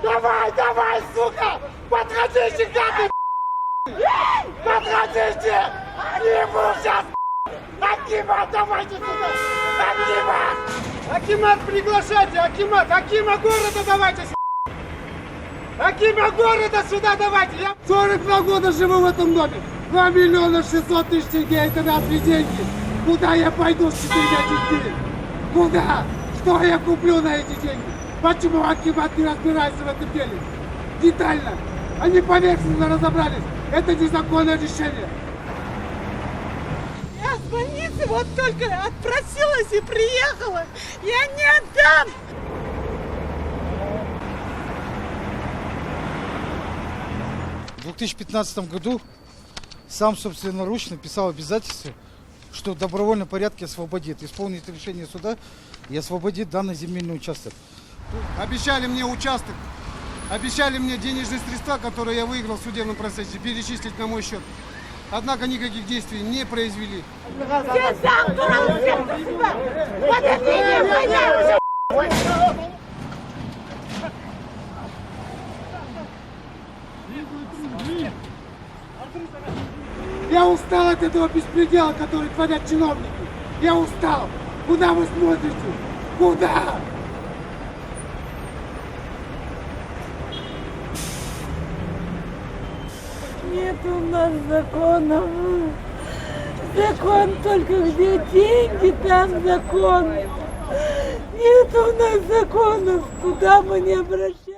Давай, давай, сука! Подходите, гады! Подходите! Ему сейчас! Акимат, давайте сюда! Акимат! Акимат, приглашайте! Акимат! Акима города давайте! Акима города сюда давайте! Я 42 года живу в этом доме! 2 миллиона 600 тысяч тенге, это разве деньги? Куда я пойду с 4 детьми? Куда? Что я куплю на эти деньги? Почему Акимат не разбирается в этом деле? Детально! Они поверхностно разобрались! Это незаконное решение! Я с больницы вот только отпросилась и приехала! Я не отдам! В 2015 году сам собственноручно писал обязательство, что в добровольном порядке освободит, исполнит решение суда и освободит данный земельный участок. Обещали мне участок, обещали мне денежные средства, которые я выиграл в судебном процессе, перечислить на мой счет. Однако никаких действий не произвели. Все сам дурак, всем за себя! Подождите, война! Я устал от этого беспредела, который творят чиновники. Я устал. Куда вы смотрите? Куда? Нет у нас законов. Закон только где деньги, там закон. Нет у нас законов, куда мы не обращаемся.